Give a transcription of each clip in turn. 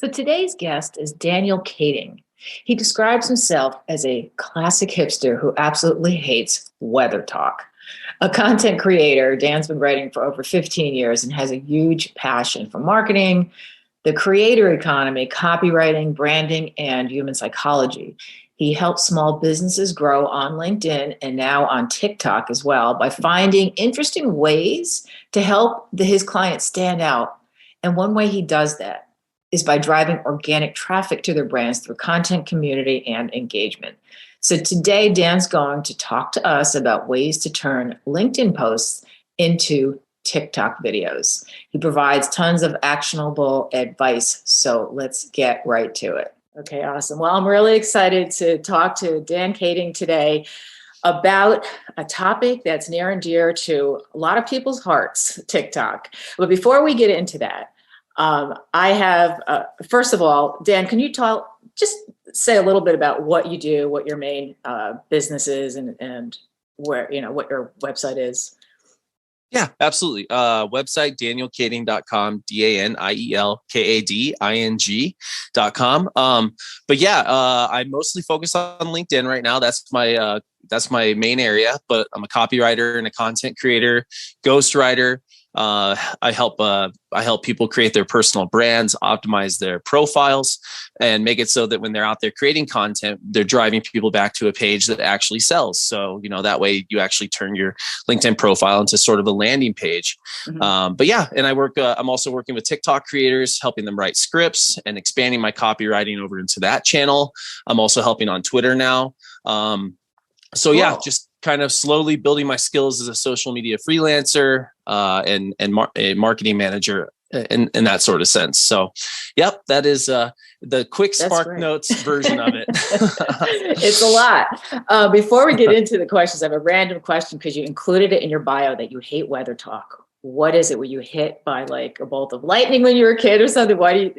So today's guest is Daniel Kading. He describes himself as a classic hipster who absolutely hates weather talk. A content creator, Dan's been writing for over 15 years and has a huge passion for marketing, the creator economy, copywriting, branding, and human psychology. He helps small businesses grow on LinkedIn and now on TikTok as well by finding interesting ways to help his clients stand out. And one way he does that is by driving organic traffic to their brands through content, community, and engagement. So today, Dan's going to talk to us about ways to turn LinkedIn posts into TikTok videos. He provides tons of actionable advice. So let's get right to it. Okay, awesome. Well, I'm really excited to talk to Dan Kading today about a topic that's near and dear to a lot of people's hearts, TikTok. But before we get into that, I have, first of all, Dan, can you just say a little bit about what you do, what your main business is, and where, what your website is? Yeah, absolutely. Website, danielkading.com, DanielKading.com. But yeah, I mostly focus on LinkedIn right now. That's my main area, but I'm a copywriter and a content creator, ghostwriter. I help people create their personal brands, optimize their profiles, and make it so that when they're out there creating content, they're driving people back to a page that actually sells. So, that way you actually turn your LinkedIn profile into sort of a landing page. Mm-hmm. But yeah, and I'm also working with TikTok creators, helping them write scripts and expanding my copywriting over into that channel. I'm also helping on Twitter now. So yeah, just kind of slowly building my skills as a social media freelancer and a marketing manager in that sort of sense. So, yep, that is the quick Spark Notes version of it. It's a lot. Before we get into the questions, I have a random question because you included it in your bio that you hate weather talk. What is it? Were you hit by like a bolt of lightning when you were a kid or something? Why do you?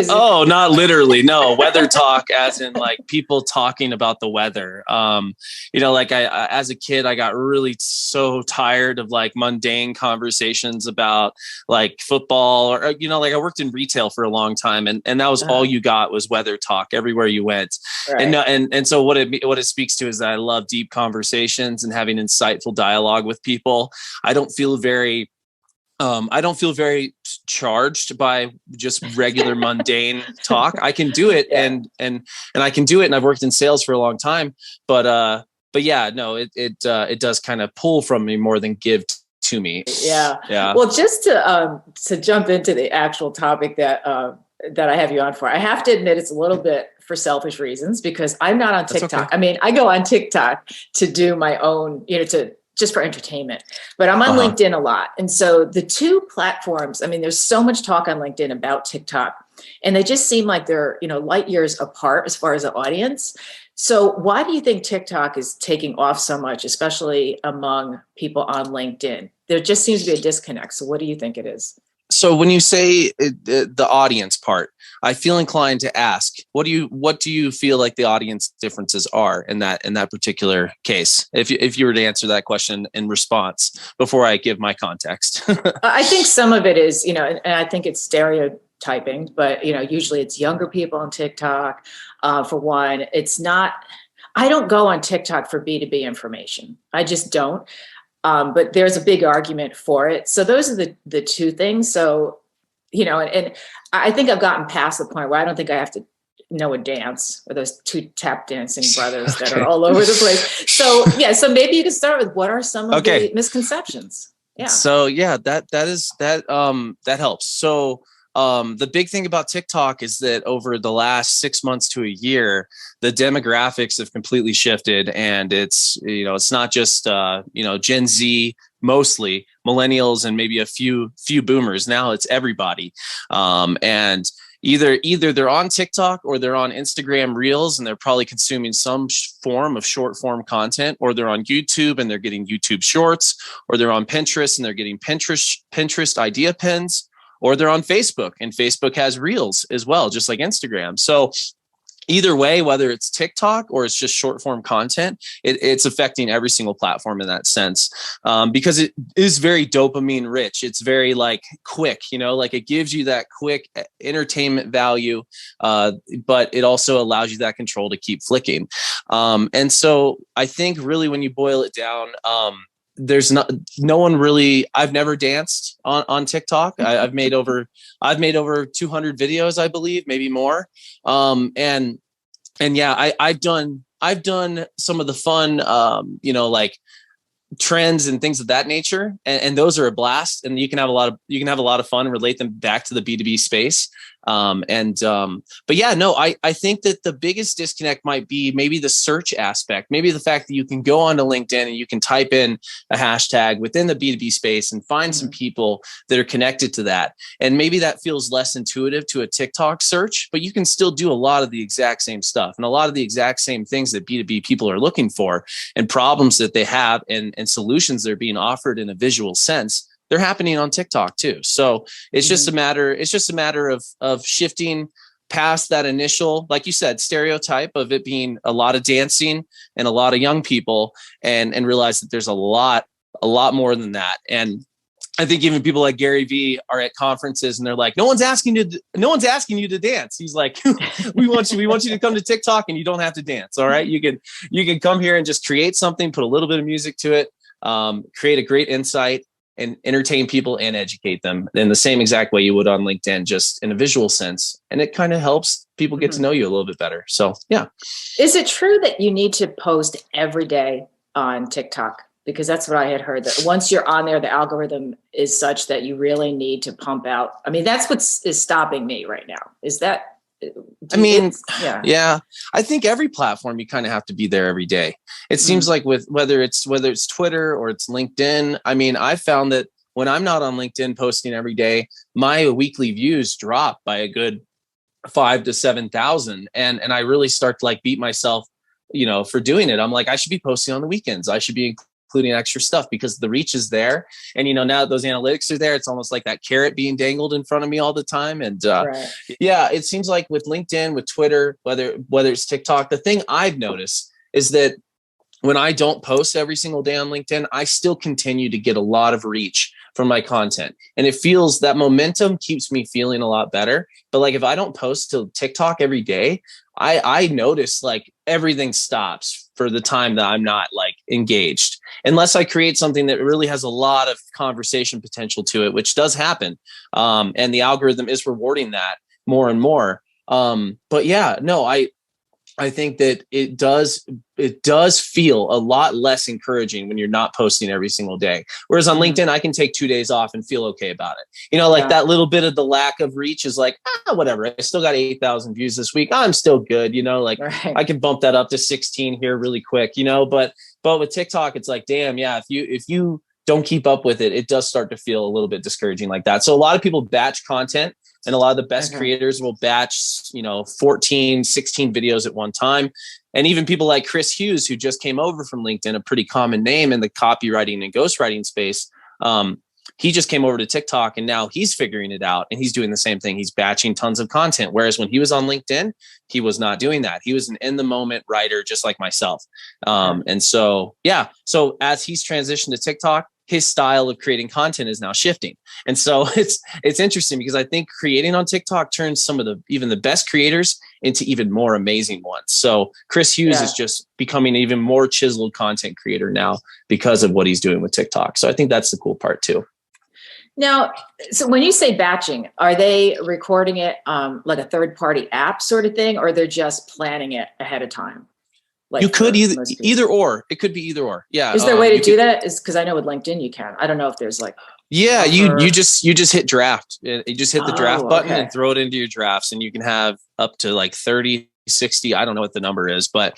Oh, not literally. No, weather talk, as in like people talking about the weather. Like I as a kid, I got really so tired of like mundane conversations about like football or like I worked in retail for a long time, and that was all you got was weather talk everywhere you went. Right. And so what it speaks to is that I love deep conversations and having insightful dialogue with people. I don't feel very charged by just regular mundane talk. I can do it and I can do it. And I've worked in sales for a long time, but yeah, no, it does kind of pull from me more than give to me. Yeah. Well, just to jump into the actual topic that I have you on for, I have to admit it's a little bit for selfish reasons because I'm not on TikTok. Okay. I mean, I go on TikTok to do my own, just for entertainment, but I'm on LinkedIn a lot. And so the two platforms, I mean, there's so much talk on LinkedIn about TikTok and they just seem like they're, light years apart as far as the audience. So why do you think TikTok is taking off so much, especially among people on LinkedIn? There just seems to be a disconnect. So what do you think it is? So when you say the audience part, I feel inclined to ask, what do you feel like the audience differences are in that particular case? If you were to answer that question in response before I give my context. I think some of it is, and I think it's stereotyping, but usually it's younger people on TikTok. For one, it's not. I don't go on TikTok for B2B information. I just don't. But there's a big argument for it. So those are the two things. So, and I think I've gotten past the point where I don't think I have to know a dance or those two tap dancing brothers that are all over the place. So, yeah. So maybe you can start with what are some of the misconceptions? Yeah. So yeah, that helps. So, the big thing about TikTok is that over the last 6 months to a year, the demographics have completely shifted, and it's not just Gen Z, mostly millennials, and maybe a few boomers. Now it's everybody, and either they're on TikTok or they're on Instagram Reels, and they're probably consuming some form of short form content, or they're on YouTube and they're getting YouTube Shorts, or they're on Pinterest and they're getting Pinterest idea pins. Or they're on Facebook, and Facebook has Reels as well, just like Instagram. So either way, whether it's TikTok or it's just short form content, it's affecting every single platform in that sense, because it is very dopamine rich. It's very like quick, like it gives you that quick entertainment value, but it also allows you that control to keep flicking. And so I think really when you boil it down, there's no one really. I've never danced on TikTok. I've made over 200 videos, I believe, maybe more. And yeah, I've done some of the fun, like trends and things of that nature, and those are a blast, and you can have a lot of fun and relate them back to the B2B space. But yeah, no, I think that the biggest disconnect might be maybe the search aspect, maybe the fact that you can go onto LinkedIn and you can type in a hashtag within the B2B space and find some people that are connected to that. And maybe that feels less intuitive to a TikTok search, but you can still do a lot of the exact same stuff and a lot of the exact same things that B2B people are looking for and problems that they have and solutions that are being offered in a visual sense. They're happening on TikTok too. So it's just a matter of shifting past that initial, like you said, stereotype of it being a lot of dancing and a lot of young people, and realize that there's a lot more than that. And I think even people like Gary Vee are at conferences and they're like, no one's asking you to dance. He's like, we want you to come to TikTok and you don't have to dance. All right. You can come here and just create something, put a little bit of music to it, create a great insight, and entertain people and educate them in the same exact way you would on LinkedIn, just in a visual sense. And it kind of helps people get to know you a little bit better. So, yeah. Is it true that you need to post every day on TikTok? Because that's what I had heard, that once you're on there, the algorithm is such that you really need to pump out. I mean, that's what is stopping me right now. Is that? Yeah. I think every platform you kind of have to be there every day. It seems like with whether it's Twitter or it's LinkedIn. I mean, I found that when I'm not on LinkedIn posting every day, my weekly views drop by a good 5,000 to 7,000, and I really start to like beat myself, for doing it. I'm like, I should be posting on the weekends. I should be including extra stuff because the reach is there. And, now that those analytics are there, it's almost like that carrot being dangled in front of me all the time. And yeah, it seems like with LinkedIn, with Twitter, whether it's TikTok, the thing I've noticed is that when I don't post every single day on LinkedIn, I still continue to get a lot of reach from my content. And it feels that momentum keeps me feeling a lot better. But like if I don't post to TikTok every day, I notice like everything stops for the time that I'm not like engaged, unless I create something that really has a lot of conversation potential to it, which does happen. And the algorithm is rewarding that more and more. But yeah, no, I think that it does feel a lot less encouraging when you're not posting every single day. Whereas on LinkedIn, I can take 2 days off and feel okay about it. That little bit of the lack of reach is like, whatever. I still got 8,000 views this week. I'm still good. I can bump that up to 16 here really quick, but with TikTok, it's like, damn, yeah, if you don't keep up with it, it does start to feel a little bit discouraging like that. So a lot of people batch content. And a lot of the best creators will batch, 14, 16 videos at one time. And even people like Chris Hughes, who just came over from LinkedIn, a pretty common name in the copywriting and ghostwriting space. He just came over to TikTok and now he's figuring it out and he's doing the same thing. He's batching tons of content. Whereas when he was on LinkedIn, he was not doing that. He was an in the moment writer, just like myself. And so, yeah. So as he's transitioned to TikTok, his style of creating content is now shifting. And so it's interesting because I think creating on TikTok turns some of even the best creators into even more amazing ones. So Chris Hughes is just becoming an even more chiseled content creator now because of what he's doing with TikTok. So I think that's the cool part too. Now, so when you say batching, are they recording it like a third-party app sort of thing, or they're just planning it ahead of time? Like you could either or. It could be either or. Yeah. Is there a way to do that? Is because I know with LinkedIn you can. I don't know if there's like. Yeah, you just hit draft. You just hit the draft button and throw it into your drafts, and you can have up to like 30, 60. I don't know what the number is, but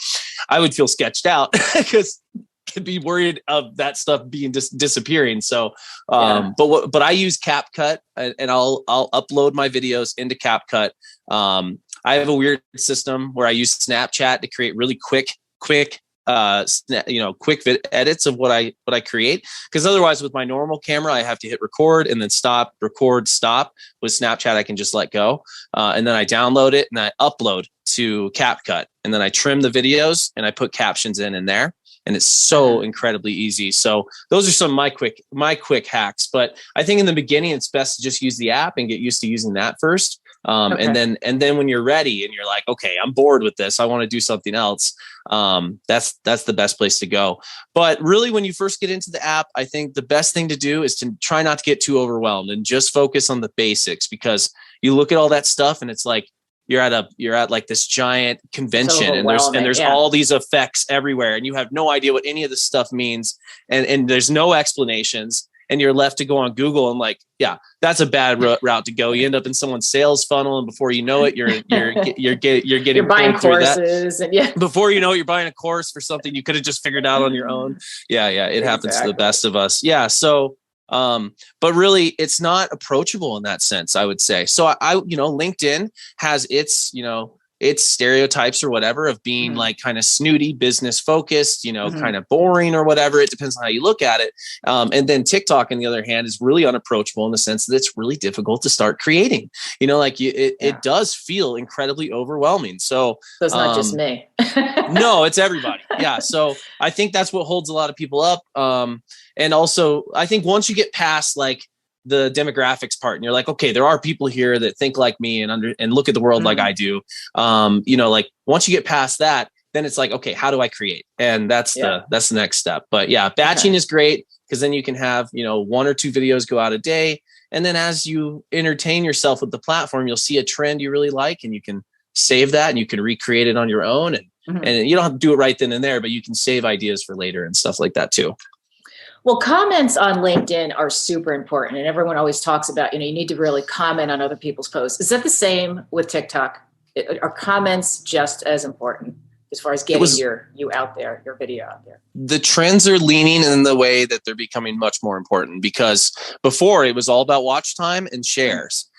I would feel sketched out because I'd be worried of that stuff being disappearing. So, but I use CapCut and I'll upload my videos into CapCut. I have a weird system where I use Snapchat to create really quick quick edits of what I create. Because otherwise, with my normal camera, I have to hit record and then stop, record, stop. With Snapchat, I can just let go, and then I download it and I upload to CapCut, and then I trim the videos and I put captions in there. And it's so incredibly easy. So those are some of my quick hacks. But I think in the beginning, it's best to just use the app and get used to using that first. And then when you're ready and you're like, okay, I'm bored with this, I want to do something else. That's the best place to go. But really, when you first get into the app, I think the best thing to do is to try not to get too overwhelmed and just focus on the basics, because you look at all that stuff and it's like, you're at like this giant convention and there's all these effects everywhere and you have no idea what any of this stuff means. And there's no explanations, and you're left to go on Google and like, yeah, that's a bad route to go. You end up in someone's sales funnel, and before you know it, you're buying courses, and before you know it, you're buying a course for something you could have just figured out on your own. Yeah. It happens to the best of us. Yeah. So, but really it's not approachable in that sense, I would say. So I LinkedIn has its stereotypes or whatever of being like kind of snooty, business focused, kind of boring or whatever. It depends on how you look at it. And then TikTok, on the other hand, is really unapproachable in the sense that it's really difficult to start creating. It does feel incredibly overwhelming. So it's not just me. No, it's everybody. Yeah. So I think that's what holds a lot of people up. And also, I think once you get past like the demographics part and you're like, okay, there are people here that think like me and look at the world like I do. Like once you get past that, then it's like, okay, how do I create? And that's the next step. But yeah, batching is great, because then you can have, 1 or 2 videos go out a day. And then as you entertain yourself with the platform, you'll see a trend you really like, and you can save that and you can recreate it on your own. And you don't have to do it right then and there, but you can save ideas for later and stuff like that too. Well, comments on LinkedIn are super important. And everyone always talks about, you need to really comment on other people's posts. Is that the same with TikTok? Are comments just as important as far as getting you out there, your video out there? The trends are leaning in the way that they're becoming much more important, because before it was all about watch time and shares.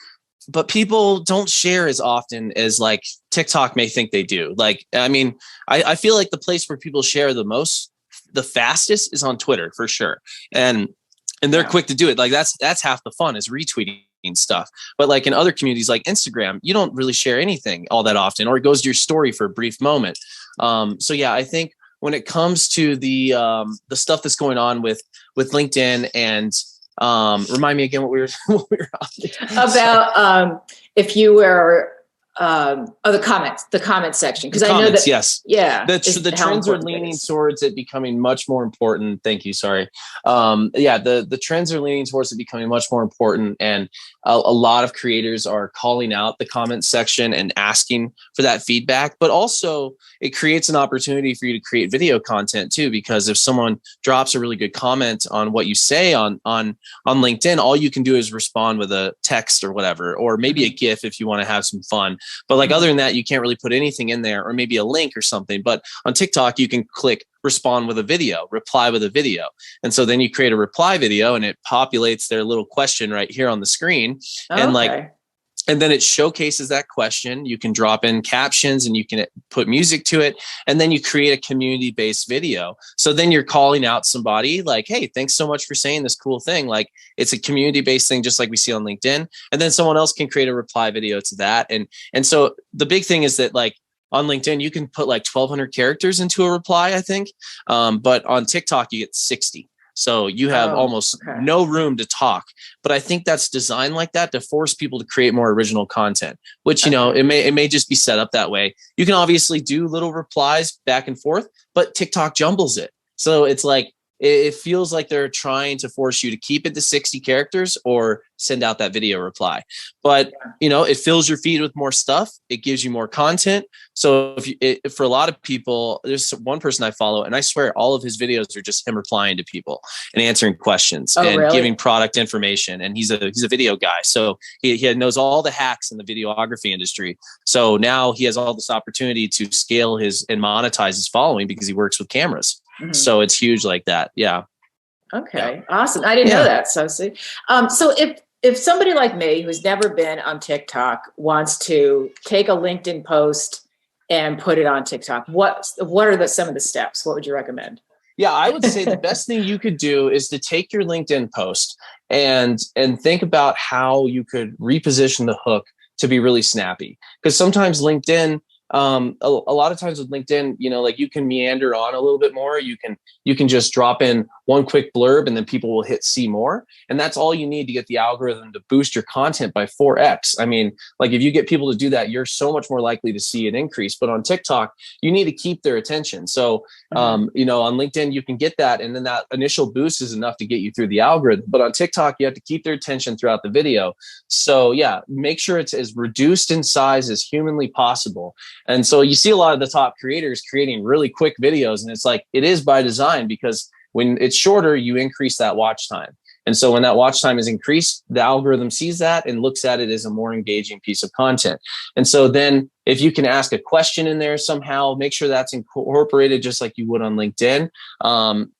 But people don't share as often as like TikTok may think they do. Like, I mean, I feel like the place where people share the fastest is on Twitter for sure. And they're quick to do it. Like that's half the fun, is retweeting stuff. But like in other communities like Instagram, you don't really share anything all that often, or it goes to your story for a brief moment. So yeah, I think when it comes to the stuff that's going on with LinkedIn and remind me again what we were about if you were the comment section, because I know that the trends are leaning towards it becoming much more important. Thank you. Sorry. The trends are leaning towards it becoming much more important, and a lot of creators are calling out the comment section and asking for that feedback. But also, it creates an opportunity for you to create video content too, because if someone drops a really good comment on what you say on LinkedIn, all you can do is respond with a text or whatever, or maybe a GIF if you want to have some fun. But like other than that, you can't really put anything in there, or maybe a link or something. But on TikTok, you can click respond with a video, reply with a video. And so then you create a reply video and it populates their little question right here on the screen. And then it showcases that question. You can drop in captions and you can put music to it. And then you create a community-based video. So then you're calling out somebody like, hey, thanks so much for saying this cool thing. Like, it's a community-based thing, just like we see on LinkedIn. And then someone else can create a reply video to that. And so the big thing is that, like, on LinkedIn, you can put like 1,200 characters into a reply, I think. But on TikTok, you get 60. So you have almost no room to talk. But I think that's designed like that to force people to create more original content, which, it may just be set up that way. You can obviously do little replies back and forth, but TikTok jumbles it. So it's like, it feels like they're trying to force you to keep it to 60 characters or send out that video reply. But, it fills your feed with more stuff. It gives you more content. So for a lot of people, there's one person I follow, and I swear all of his videos are just him replying to people and answering questions giving product information. And he's a video guy. So he knows all the hacks in the videography industry. So now he has all this opportunity to scale and monetize his following because he works with cameras. Mm-hmm. So it's huge like that. Yeah. Okay. Yeah. Awesome. I didn't know that. So see, so if somebody like me who's never been on TikTok wants to take a LinkedIn post and put it on TikTok? What are some of the steps? What would you recommend? Yeah, I would say the best thing you could do is to take your LinkedIn post and think about how you could reposition the hook to be really snappy. Because sometimes LinkedIn, a lot of times with LinkedIn, like you can meander on a little bit more. You can just drop in one quick blurb and then people will hit see more. And that's all you need to get the algorithm to boost your content by 4x. I mean, like if you get people to do that, you're so much more likely to see an increase. But on TikTok, you need to keep their attention. So, on LinkedIn, you can get that. And then that initial boost is enough to get you through the algorithm. But on TikTok, you have to keep their attention throughout the video. So yeah, make sure it's as reduced in size as humanly possible. And so you see a lot of the top creators creating really quick videos. And it's like, it is by design, because when it's shorter, you increase that watch time. And so when that watch time is increased, the algorithm sees that and looks at it as a more engaging piece of content. And so then if you can ask a question in there somehow, make sure that's incorporated just like you would on LinkedIn.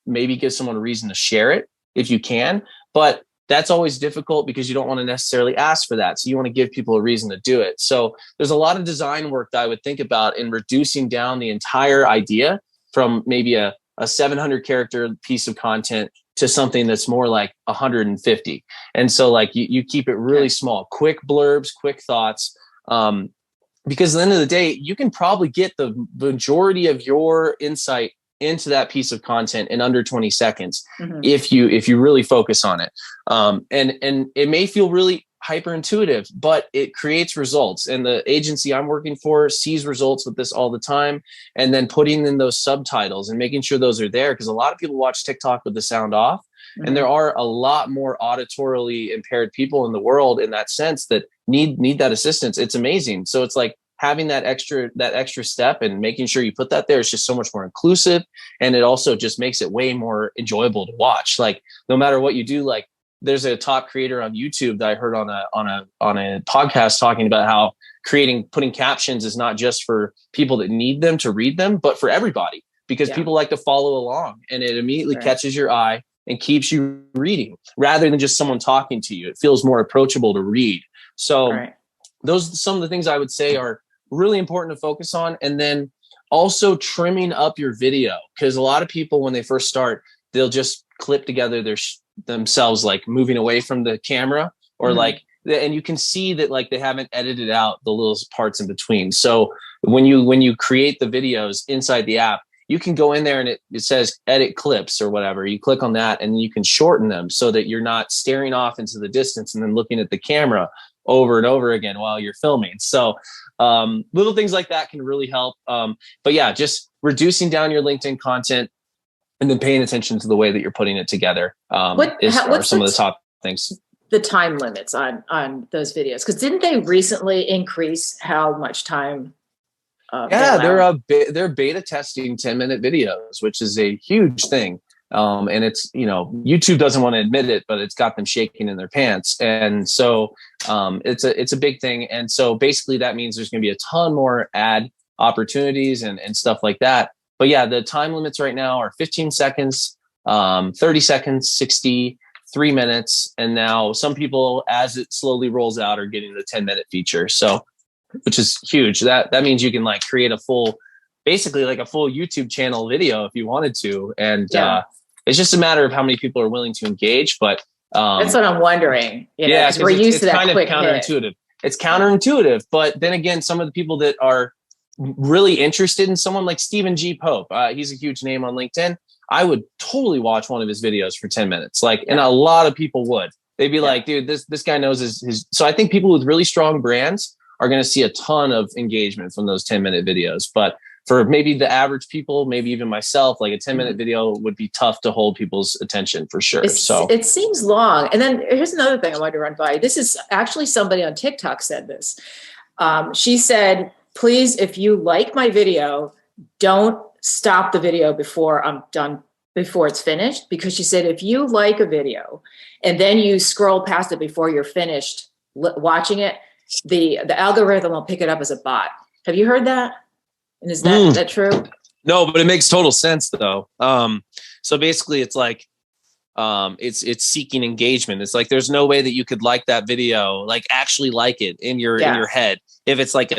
Maybe give someone a reason to share it if you can. But that's always difficult because you don't want to necessarily ask for that. So you want to give people a reason to do it. So there's a lot of design work that I would think about in reducing down the entire idea from maybe a 700 character piece of content to something that's more like 150. And so like you keep it really small, quick blurbs, quick thoughts. Because at the end of the day, you can probably get the majority of your insight into that piece of content in under 20 seconds if you really focus on it. And it may feel really hyper intuitive, but it creates results. And the agency I'm working for sees results with this all the time. And then putting in those subtitles and making sure those are there, because a lot of people watch TikTok with the sound off. And there are a lot more auditorily impaired people in the world in that sense that need that assistance. It's amazing. So it's like having that extra step and making sure you put that there is just so much more inclusive. And it also just makes it way more enjoyable to watch. Like no matter what you do, like there's a top creator on YouTube that I heard on a podcast talking about how putting captions is not just for people that need them to read them, but for everybody, because people like to follow along and it immediately catches your eye and keeps you reading rather than just someone talking to you. It feels more approachable to read. So those are some of the things I would say are really important to focus on. And then also trimming up your video, because a lot of people, when they first start, they'll just clip together themselves, like moving away from the camera or and you can see that like they haven't edited out the little parts in between. So when you create the videos inside the app, you can go in there and it says edit clips or whatever. You click on that and you can shorten them so that you're not staring off into the distance and then looking at the camera over and over again while you're filming. So little things like that can really help. But yeah, just reducing down your LinkedIn content and then paying attention to the way that you're putting it together are some of the top things. The time limits on those videos, because didn't they recently increase how much time? They're beta testing 10-minute videos, which is a huge thing. And it's, YouTube doesn't want to admit it, but it's got them shaking in their pants. And so it's a big thing. And so basically that means there's going to be a ton more ad opportunities and stuff like that. But yeah, the time limits right now are 15 seconds, 30 seconds, 60, 3 minutes. And now some people, as it slowly rolls out, are getting the 10-minute feature. So, which is huge. That means you can like create basically like a full YouTube channel video if you wanted to. And it's just a matter of how many people are willing to engage. But that's what I'm wondering. Because we're used to that kind quick of counterintuitive. Hit. It's counterintuitive. But then again, some of the people that are really interested in someone like Stephen G. Pope, he's a huge name on LinkedIn. I would totally watch one of his videos for 10 minutes. And a lot of people would. They'd be like, dude, this guy knows his. So I think people with really strong brands are going to see a ton of engagement from those 10-minute videos. But for maybe the average people, maybe even myself, like a 10-minute video would be tough to hold people's attention for sure. It seems long. And then here's another thing I wanted to run by. This is actually somebody on TikTok said this. She said, please, if you like my video, don't stop the video before I'm done, before it's finished. Because she said, if you like a video and then you scroll past it before you're finished watching it, the algorithm will pick it up as a bot. Have you heard that? And is that true? No, but it makes total sense though. So basically it's like, it's seeking engagement. It's like, there's no way that you could like that video, like actually like it in your head. If it's like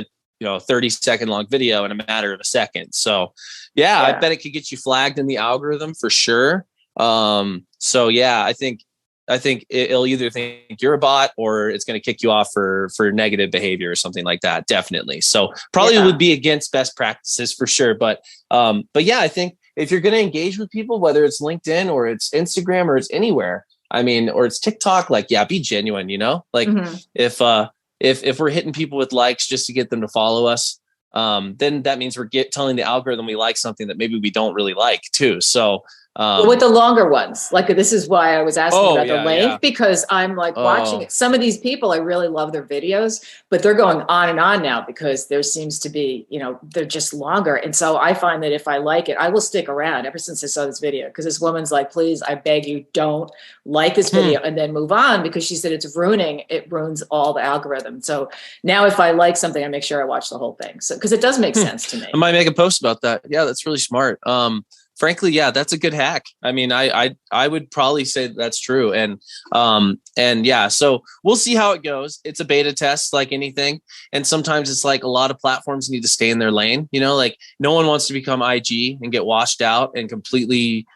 30-second long video in a matter of a second. So yeah, I bet it could get you flagged in the algorithm for sure. So yeah, I think it'll either think you're a bot or it's going to kick you off for negative behavior or something like that. Definitely. So probably would be against best practices for sure. But yeah, I think if you're going to engage with people, whether it's LinkedIn or it's Instagram or it's anywhere, I mean, or it's TikTok, like, yeah, be genuine, like if we're hitting people with likes just to get them to follow us, then that means we're telling the algorithm we like something that maybe we don't really like too. So with the longer ones, like this is why I was asking about the length, because I'm like watching it. Some of these people, I really love their videos, but they're going on and on now because there seems to be, they're just longer. And so I find that if I like it, I will stick around ever since I saw this video, because this woman's like, please, I beg you, don't like this video and then move on, because she said it ruins all the algorithm. So now if I like something, I make sure I watch the whole thing. So, because it does make sense to me. I might make a post about that. Yeah, that's really smart. Frankly, yeah, that's a good hack. I mean, I would probably say that's true. And yeah, so we'll see how it goes. It's a beta test like anything. And sometimes it's like a lot of platforms need to stay in their lane, like no one wants to become IG and get washed out and completely,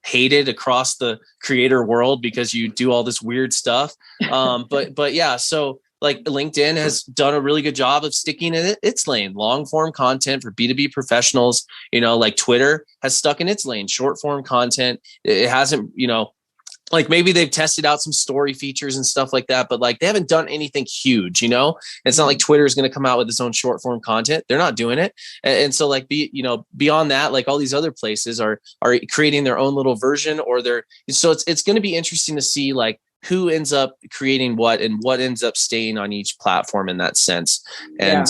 hated across the creator world because you do all this weird stuff. But yeah, so like LinkedIn has done a really good job of sticking in its lane, long form content for B2B professionals. Like Twitter has stuck in its lane, short form content. It hasn't, like maybe they've tested out some story features and stuff like that, but like they haven't done anything huge, It's not like Twitter is going to come out with its own short form content. They're not doing it. And so like, beyond that, like all these other places are creating their own little version, so it's going to be interesting to see like who ends up creating what and what ends up staying on each platform in that sense. And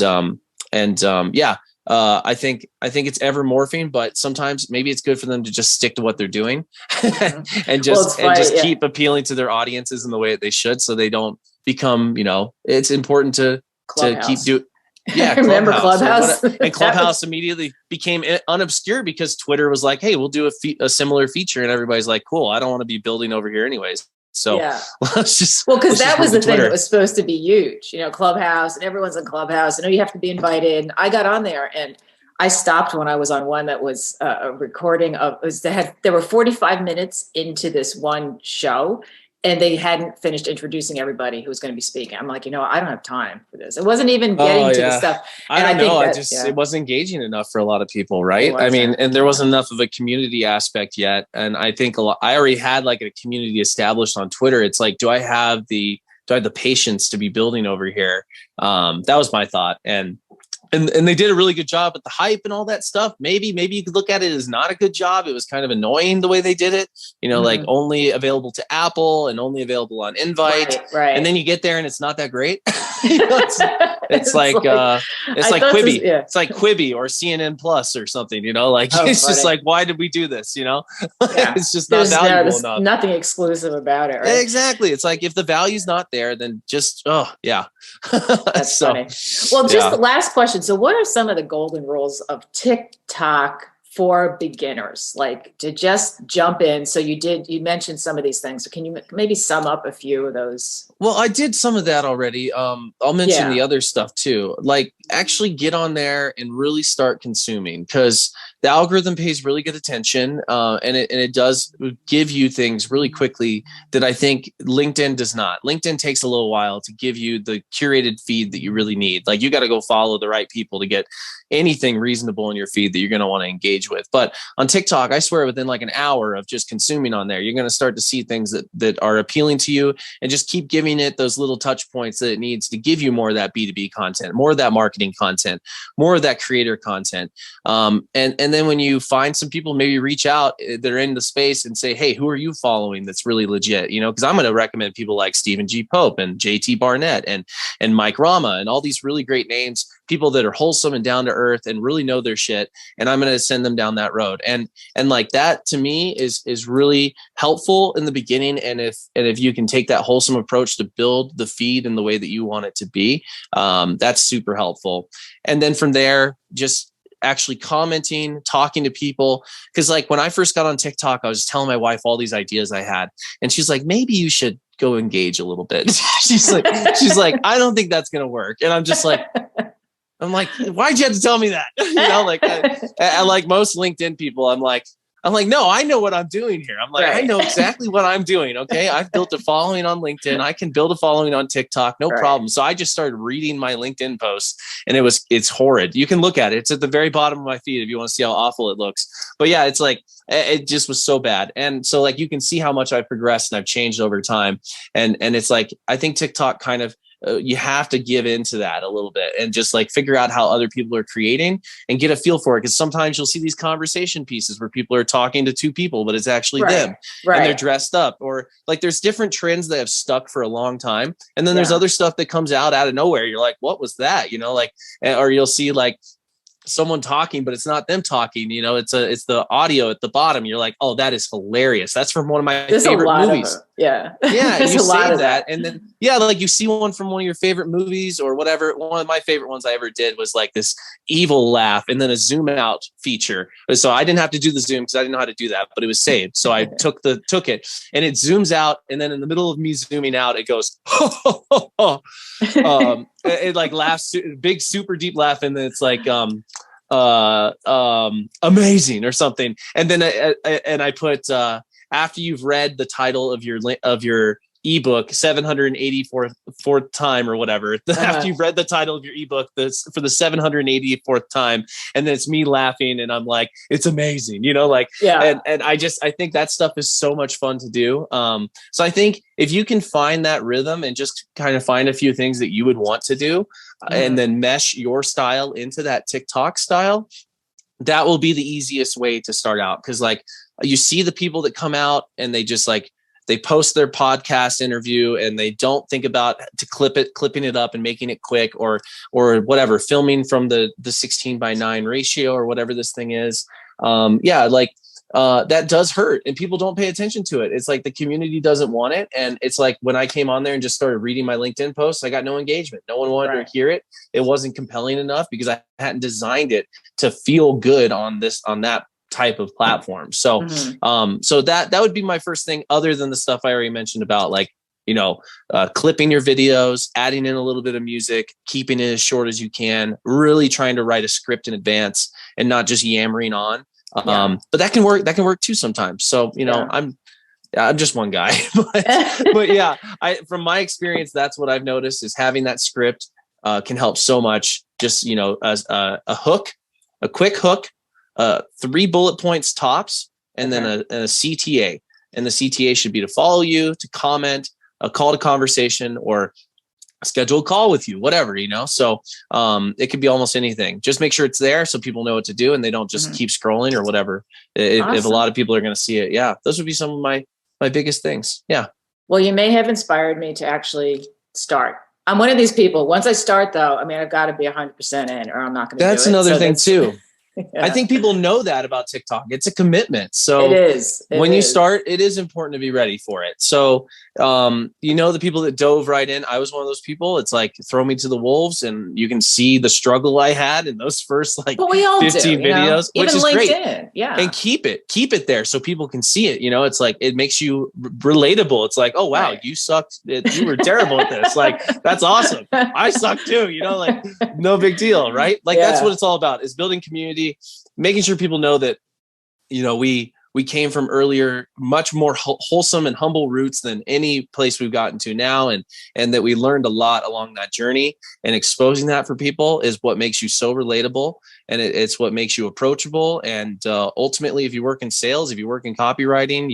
I think it's ever morphing, but sometimes maybe it's good for them to just stick to what they're doing and just keep appealing to their audiences in the way that they should, so they don't become, it's important to keep doing. Yeah, remember Clubhouse? And Clubhouse immediately became unobscure because Twitter was like, hey, we'll do a similar feature. And everybody's like, cool, I don't want to be building over here anyways. So let's just because that was the thing that was supposed to be huge, Clubhouse, and everyone's on Clubhouse. I know you have to be invited. And I got on there and I stopped when I was on one that was a recording of there were 45 minutes into this one show, and they hadn't finished introducing everybody who was going to be speaking. I'm like, I don't have time for this. It wasn't even getting to the stuff. I don't know. It wasn't engaging enough for a lot of people, right? I mean, and there wasn't enough of a community aspect yet. And I think I already had like a community established on Twitter. It's like, do I have the patience to be building over here? That was my thought. And they did a really good job with the hype and all that stuff. Maybe you could look at it as not a good job. It was kind of annoying the way they did it, like only available to Apple and only available on invite. Right. And then you get there and it's not that great. It's like Quibi. It's like Quibi or CNN Plus or something, it's just like, why did we do this? It's just not valuable enough. Nothing exclusive about it. Right? Exactly. It's like, if the value's not there, then just, That's funny. Well, just the last question. So what are some of the golden rules of TikTok for beginners, like to just jump in? So you mentioned some of these things. So can you maybe sum up a few of those? Well, I did some of that already. I'll mention the other stuff too. Like actually get on there and really start consuming, because the algorithm pays really good attention, and it does give you things really quickly that I think LinkedIn does not. LinkedIn takes a little while to give you the curated feed that you really need. Like you got to go follow the right people to get anything reasonable in your feed that you're going to want to engage with. But on TikTok, I swear within like an hour of just consuming on there, you're going to start to see things that are appealing to you, and just keep giving it those little touch points that it needs to give you more of that B2B content, more of that marketing content, more of that creator content. And then when you find some people, maybe reach out that are in the space and say, hey, who are you following that's really legit? Because I'm going to recommend people like Stephen G. Pope and JT Barnett and Mike Rama and all these really great names, people that are wholesome and down to earth and really know their shit. And I'm going to send them down that road. And like that to me is really helpful in the beginning. And if you can take that wholesome approach to build the feed in the way that you want it to be, that's super helpful. And then from there, just actually commenting, talking to people. Because like when I first got on TikTok, I was telling my wife all these ideas I had, and she's like, maybe you should go engage a little bit. she's like, I don't think that's going to work. And I'm just like, I'm like, why'd you have to tell me that? Like I like most LinkedIn people, I'm like, no, I know what I'm doing here. I'm like, I know exactly what I'm doing. Okay. I've built a following on LinkedIn. I can build a following on TikTok. No problem. So I just started reading my LinkedIn posts, and it's horrid. You can look at it. It's at the very bottom of my feed if you want to see how awful it looks. But yeah, it's like, it just was so bad. And so like, you can see how much I've progressed and I've changed over time. And it's like, I think TikTok kind of, you have to give into that a little bit and just like figure out how other people are creating and get a feel for it. Because sometimes you'll see these conversation pieces where people are talking to two people, but it's actually them and they're dressed up, or like there's different trends that have stuck for a long time. And then there's other stuff that comes out of nowhere. You're like, what was that? Like, or you'll see like someone talking, but it's not them talking, it's the audio at the bottom. You're like, oh, that is hilarious. That's from one of my favorite movies. Yeah. Yeah. You save that. And then, like you see one from one of your favorite movies or whatever. One of my favorite ones I ever did was like this evil laugh and then a zoom out feature. So I didn't have to do the zoom because I didn't know how to do that, but it was saved. So I took it and it zooms out. And then in the middle of me zooming out, it goes, it like laughs, big, super deep laugh. And then it's like, amazing or something. And then I put, after you've read the title of your ebook 784th time or whatever, after you've read the title of your ebook for the 784th time, and then it's me laughing and I'm like, it's amazing, and I think that stuff is so much fun to do. So I think if you can find that rhythm and just kind of find a few things that you would want to do and then mesh your style into that TikTok style, that will be the easiest way to start out. Because like you see the people that come out and they just like, they post their podcast interview and they don't think about clipping it up and making it quick or whatever, filming from the 16:9 ratio or whatever this thing is. That does hurt and people don't pay attention to it. It's like the community doesn't want it. And it's like when I came on there and just started reading my LinkedIn posts, I got no engagement. No one wanted to hear it. It wasn't compelling enough because I hadn't designed it to feel good on that type of platform. So, so that would be my first thing, other than the stuff I already mentioned about like, clipping your videos, adding in a little bit of music, keeping it as short as you can, really trying to write a script in advance and not just yammering on. But that can work too sometimes. So, I'm just one guy, but yeah, from my experience, that's what I've noticed is having that script can help so much. Just, as a hook, a quick hook, 3 bullet points tops, and then a CTA. And the CTA should be to follow you, to comment, a call to conversation, or schedule a call with you, whatever, So it could be almost anything. Just make sure it's there so people know what to do and they don't just keep scrolling or whatever. If a lot of people are going to see it. Yeah, those would be some of my biggest things. Yeah. Well, you may have inspired me to actually start. I'm one of these people. Once I start, though, I mean, I've got to be 100% in or I'm not going to do it. That's another thing too. I think people know that about TikTok. It's a commitment. So it is. When you start, it is important to be ready for it. So, the people that dove right in, I was one of those people. It's like, throw me to the wolves, and you can see the struggle I had in those first 15 videos, which is LinkedIn, great. Yeah. And keep it there so people can see it. It's like, it makes you relatable. It's like, oh, wow, you sucked. You were terrible at this. Like, that's awesome. I suck too, like no big deal. Right. Like, that's what it's all about, is building community, making sure people know that, we came from earlier, much more wholesome and humble roots than any place we've gotten to now. And that we learned a lot along that journey, and exposing that for people is what makes you so relatable. And it's what makes you approachable. And ultimately, if you work in sales, if you work in copywriting,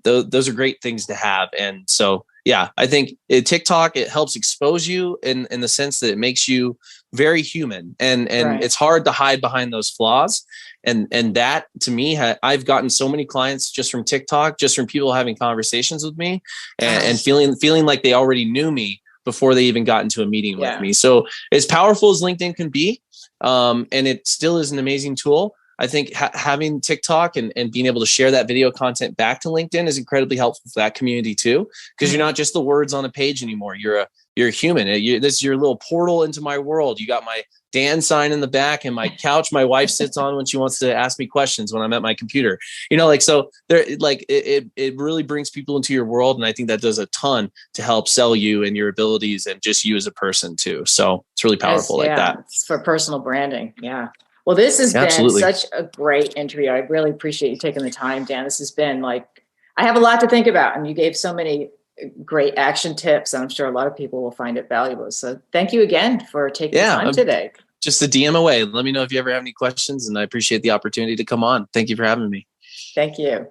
those are great things to have. And so, yeah, I think TikTok, it helps expose you in the sense that it makes you very human, and it's hard to hide behind those flaws. And that, to me, I've gotten so many clients just from TikTok, just from people having conversations with me and feeling like they already knew me before they even got into a meeting with me. So as powerful as LinkedIn can be, and it still is an amazing tool, I think having TikTok and being able to share that video content back to LinkedIn is incredibly helpful for that community too, because you're not just the words on a page anymore. You're a human. This is your little portal into my world. You got my Dan sign in the back and my couch my wife sits on when she wants to ask me questions when I'm at my computer. So there, it really brings people into your world, and I think that does a ton to help sell you and your abilities and just you as a person too. So it's really powerful like that. It's for personal branding. Yeah. Well, this has been such a great interview. I really appreciate you taking the time, Dan. This has been I have a lot to think about, and you gave so many great action tips. I'm sure a lot of people will find it valuable. So thank you again for taking the time today. Just a DM away. Let me know if you ever have any questions, and I appreciate the opportunity to come on. Thank you for having me. Thank you.